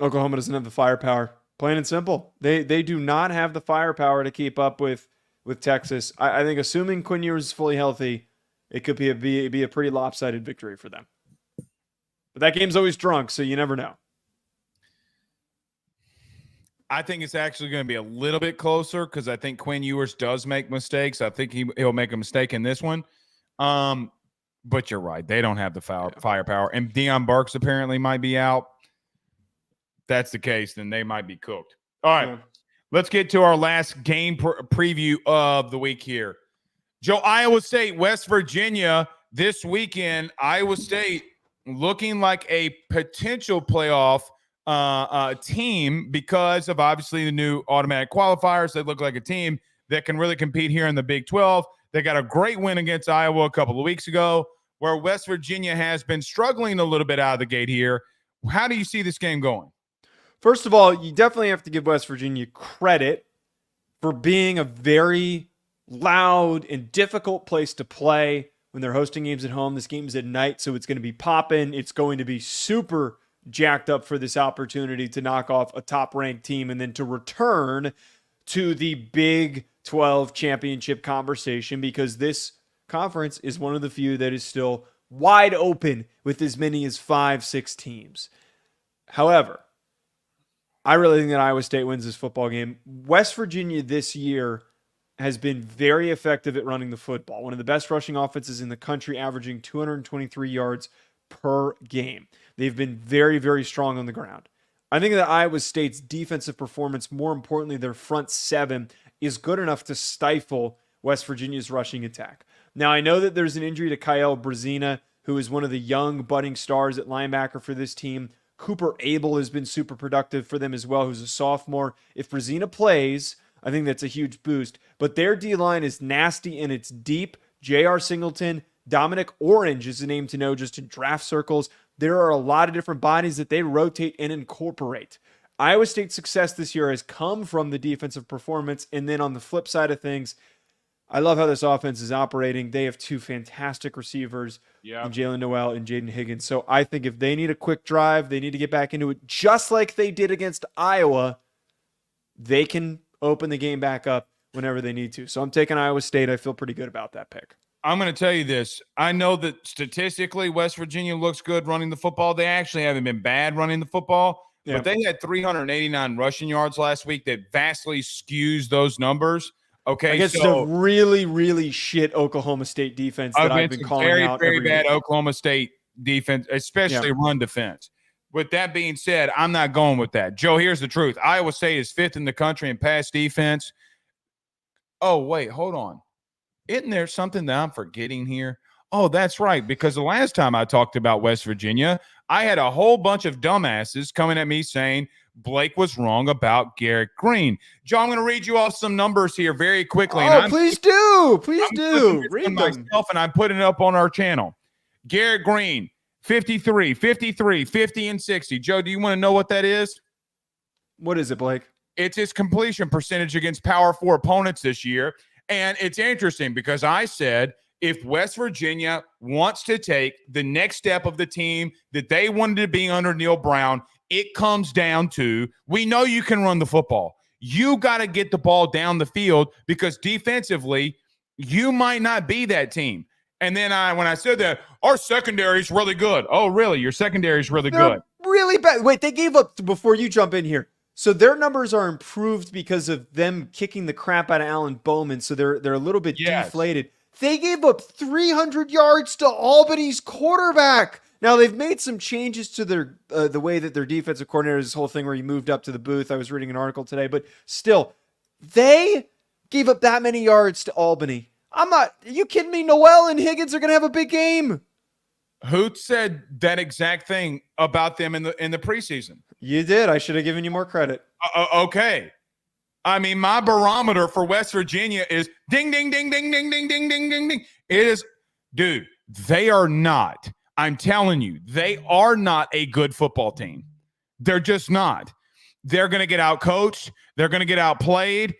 Oklahoma doesn't have the firepower. Plain and simple. They do not have the firepower to keep up with Texas. I think assuming Quinn Ewers is fully healthy, it could be a pretty lopsided victory for them. But that game's always drunk, so you never know. I think it's actually going to be a little bit closer because I think Quinn Ewers does make mistakes. I think he'll make a mistake in this one. But you're right. They don't have the firepower. And Deion Burks apparently might be out. If that's the case, then they might be cooked. All right. Let's get to our last game preview of the week here. Joe, Iowa State, West Virginia this weekend. Iowa State looking like a potential playoff team because of obviously the new automatic qualifiers. They look like a team that can really compete here in the Big 12. They got a great win against Iowa a couple of weeks ago, where West Virginia has been struggling a little bit out of the gate here. How do you see this game going? First of all, you definitely have to give West Virginia credit for being a very loud and difficult place to play when they're hosting games at home. This game's at night, so it's going to be popping. It's going to be super jacked up for this opportunity to knock off a top-ranked team and then to return to the Big 12 championship conversation, because this conference is one of the few that is still wide open with as many as 5-6 teams. However, I really think that Iowa State wins this football game. West Virginia this year has been very effective at running the football. One of the best rushing offenses in the country, averaging 223 yards per game. They've been very, very strong on the ground. I think that Iowa State's defensive performance, more importantly, their front seven, is good enough to stifle West Virginia's rushing attack. Now, I know that there's an injury to Kyle Brazina, who is one of the young budding stars at linebacker for this team. Cooper Abel has been super productive for them as well, who's a sophomore. If Brazina plays, I think that's a huge boost. But their D-line is nasty and it's deep. J.R. Singleton, Dominic Orange is the name to know just in draft circles. There are a lot of different bodies that they rotate and incorporate. Iowa State's success this year has come from the defensive performance. And then on the flip side of things, I love how this offense is operating. They have two fantastic receivers, Jalen Noel and Jaden Higgins. So I think if they need a quick drive, they need to get back into it just like they did against Iowa. They can open the game back up whenever they need to. So I'm taking Iowa State. I feel pretty good about that pick. I'm going to tell you this. I know that statistically West Virginia looks good running the football. They actually haven't been bad running the football, but they had 389 rushing yards last week that vastly skews those numbers. Okay, against a really, really shit Oklahoma State defense that I've been calling out. Very bad Oklahoma State defense, especially run defense. With that being said, I'm not going with that. Joe, here's the truth. Iowa State is 5th in the country in pass defense. Oh, wait, hold on. Isn't there something that I'm forgetting here? Oh, that's right, because the last time I talked about West Virginia, I had a whole bunch of dumbasses coming at me saying Blake was wrong about Garrett Green. Joe, I'm going to read you off some numbers here very quickly. Please do. Read them. Myself, and I'm putting it up on our channel. Garrett Green, 53, 50, and 60. Joe, do you want to know what that is? What is it, Blake? It's his completion percentage against Power 4 opponents this year. And it's interesting because I said if West Virginia wants to take the next step of the team that they wanted to be under Neil Brown, it comes down to, we know you can run the football. You got to get the ball down the field because defensively, you might not be that team. And then when I said that, our secondary is really good. Oh, really? Your secondary is really good. Really bad. Wait, they gave up before you jump in here. So their numbers are improved because of them kicking the crap out of Alan Bowman. So they're a little bit deflated. They gave up 300 yards to Albany's quarterback. Now they've made some changes to their the way that their defensive coordinator, this whole thing where he moved up to the booth. I was reading an article today, but still, they gave up that many yards to Albany. Are you kidding me? Noel and Higgins are going to have a big game. Who said that exact thing about them in the preseason? You did. I should have given you more credit. Okay. I mean, my barometer for West Virginia is ding, ding, ding, ding, ding, ding, ding, ding, ding, ding. It is, dude, they are not. I'm telling you, they are not a good football team. They're just not. They're going to get outcoached. They're going to get outplayed.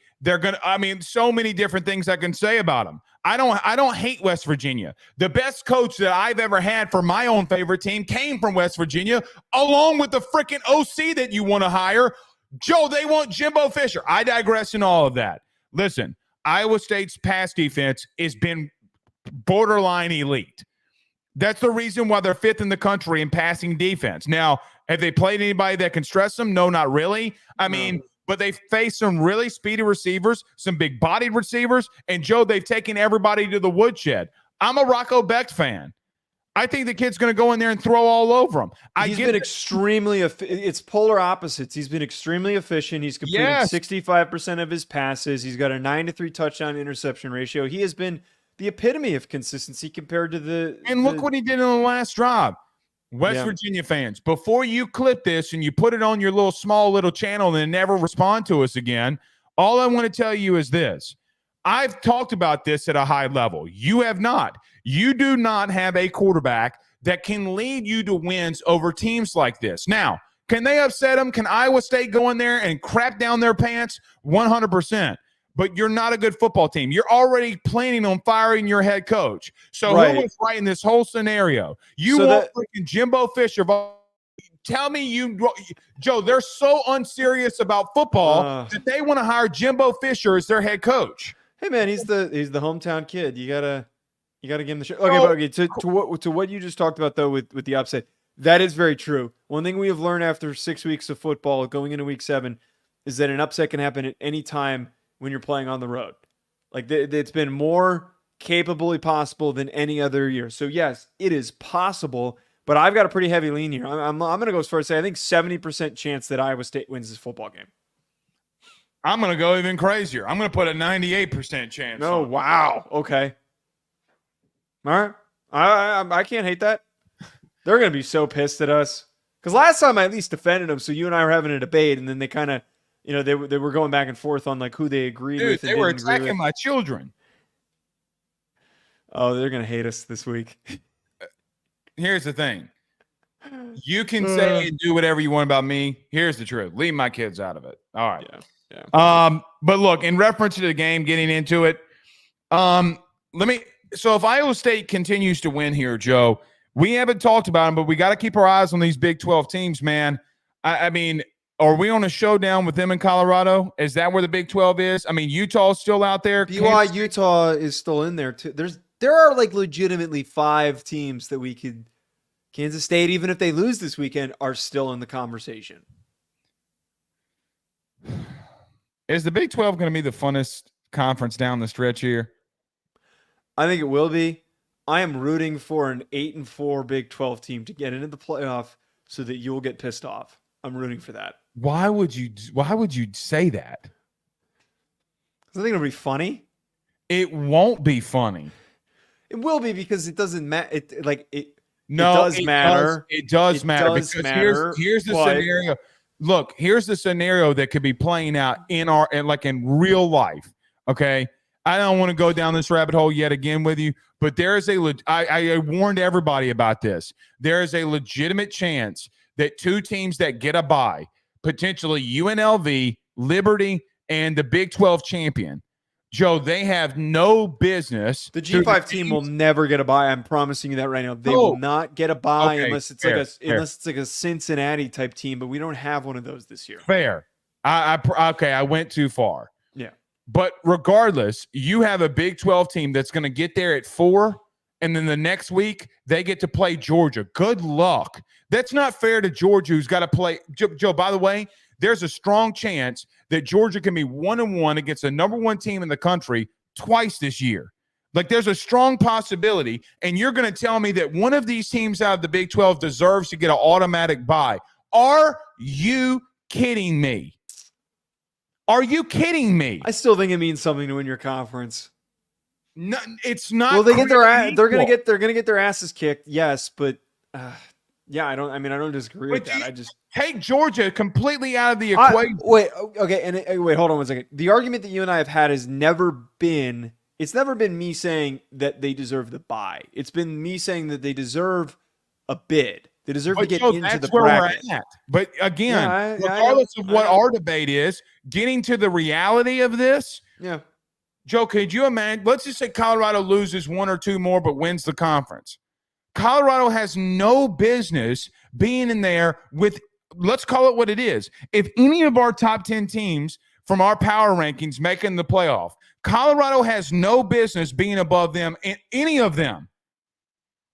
So many different things I can say about them. I don't hate West Virginia. The best coach that I've ever had for my own favorite team came from West Virginia, along with the freaking OC that you want to hire. Joe, they want Jimbo Fisher. I digress in all of that. Listen, Iowa State's pass defense has been borderline elite. That's the reason why they're fifth in the country in passing defense. Now, have they played anybody that can stress them? No, not really. I mean, but they've faced some really speedy receivers, some big-bodied receivers, and, Joe, they've taken everybody to the woodshed. I'm a Rocco Becht fan. I think the kid's going to go in there and throw all over him. He's been extremely – it's polar opposites. He's been extremely efficient. He's completing 65% of his passes. He's got a 9-3 touchdown interception ratio. He has been the epitome of consistency compared to the – And look what he did in the last drive. West Virginia fans, before you clip this and you put it on your small little channel and never respond to us again, all I want to tell you is this. I've talked about this at a high level. You have not. You do not have a quarterback that can lead you to wins over teams like this. Now, can they upset them? Can Iowa State go in there and crap down their pants? 100%. But you're not a good football team. You're already planning on firing your head coach. So who was right in this whole scenario? You want freaking Jimbo Fisher. Tell me Joe, they're so unserious about football that they want to hire Jimbo Fisher as their head coach. Hey man, he's the hometown kid. You gotta give him the shit. Okay, to what you just talked about though with the upset, that is very true. One thing we have learned after 6 weeks of football going into week 7 is that an upset can happen at any time when you're playing on the road. Like it's been more capably possible than any other year. So yes, it is possible, but I've got a pretty heavy lean here. I'm going to go as far as say I think 70% chance that Iowa State wins this football game. I'm going to go even crazier. I'm going to put a 98% chance. Oh, wow. Okay. All right. I can't hate that. They're going to be so pissed at us. Because last time I at least defended them, so you and I were having a debate, and then they kind of, they were going back and forth on like who they agreed with. They were attacking my children. Oh, they're going to hate us this week. Here's the thing. You can say and do whatever you want about me. Here's the truth. Leave my kids out of it. All right. Yeah. But look, in reference to the game, getting into it, so if Iowa State continues to win here, Joe, we haven't talked about them, but we got to keep our eyes on these Big 12 teams, man. I mean, are we on a showdown with them in Colorado? Is that where the Big 12 is? I mean, Utah's still out there. Utah is still in there too. There are like legitimately 5 teams that we could. Kansas State, even if they lose this weekend, are still in the conversation. Is the Big 12 going to be the funnest conference down the stretch here? I think it will be. I am rooting for an 8-4 Big 12 team to get into the playoff so that you'll get pissed off. I'm rooting for that. Why would you say that? Because I think it'll be funny. It won't be funny. It will be because it doesn't matter. It does matter. It does matter. Here's the scenario. Look, here's the scenario that could be playing out in real life. Okay. I don't want to go down this rabbit hole yet again with you, but there is I warned everybody about this. There is a legitimate chance that 2 teams that get a bye, potentially UNLV Liberty, and the Big 12 champion. Joe, they have no business. The G5 team will never get a bye. I'm promising you that right now. They will not get a bye unless it's unless it's like a Cincinnati type team, but we don't have one of those this year. Fair. I went too far. Yeah. But regardless, you have a Big 12 team that's going to get there at 4, and then the next week they get to play Georgia. Good luck. That's not fair to Georgia, who's got to play. Joe, by the way, there's a strong chance that Georgia can be 1-1 against the number 1 team in the country twice this year. Like, there's a strong possibility, and you're going to tell me that one of these teams out of the Big 12 deserves to get an automatic bye. Are you kidding me? Are you kidding me? I still think it means something to win your conference. No, it's not. Well, they're going to get their asses kicked. Yes, but yeah, I don't disagree with that. I just take Georgia completely out of the equation. Wait, hold on 1 second. The argument that you and I have had has never been me saying that they deserve the bye. It's been me saying that they deserve a bid. They deserve to get into the bracket. We're at. But again, regardless of what our debate is, getting to the reality of this. Yeah. Joe, could you imagine? Let's just say Colorado loses 1 or 2 more, but wins the conference. Colorado has no business being in there with, let's call it what it is. If any of our top 10 teams from our power rankings making the playoff, Colorado has no business being above them in any of them.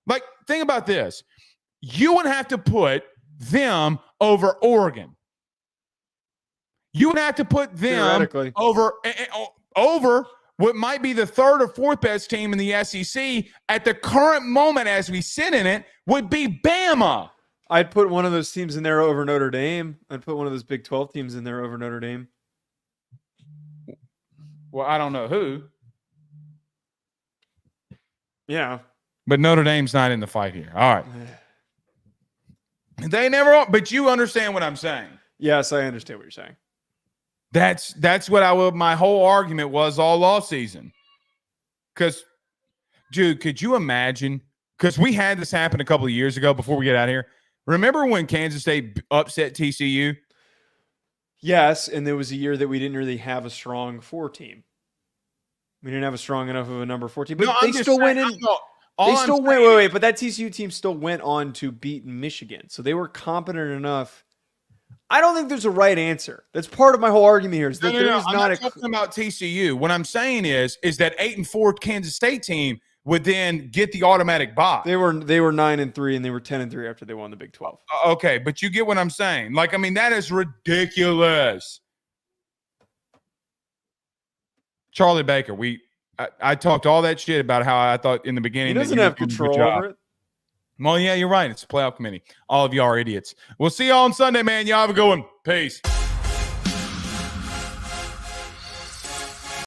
Like, think about this. You would have to put them over Oregon. You would have to put them over what might be the 3rd or 4th best team in the SEC at the current moment as we sit in it would be Bama. I'd put one of those teams in there over Notre Dame. I'd put one of those Big 12 teams in there over Notre Dame. Well, I don't know who. Yeah. But Notre Dame's not in the fight here. All right. They never are, but you understand what I'm saying. Yes, I understand what you're saying. That's what my whole argument was all off season. Because, dude, could you imagine? Because we had this happen a couple of years ago before we get out of here. Remember when Kansas State upset TCU? Yes, and there was a year that we didn't really have a strong 4 team. We didn't have a strong enough of a number 4 team. But they still went in. Wait, but that TCU team still went on to beat Michigan. So they were competent enough. I don't think there's a right answer. That's part of my whole argument here. Is that I'm not talking about TCU. What I'm saying is that 8-4 Kansas State team would then get the automatic bye. They were 9-3 and they were 10-3 after they won the Big 12. Okay, but you get what I'm saying. Like, I mean, that is ridiculous. Charlie Baker, I talked all that shit about how I thought in the beginning. He doesn't have control over it. Well, yeah, you're right. It's a playoff committee. All of y'all are idiots. We'll see y'all on Sunday, man. Y'all have a good one. Peace.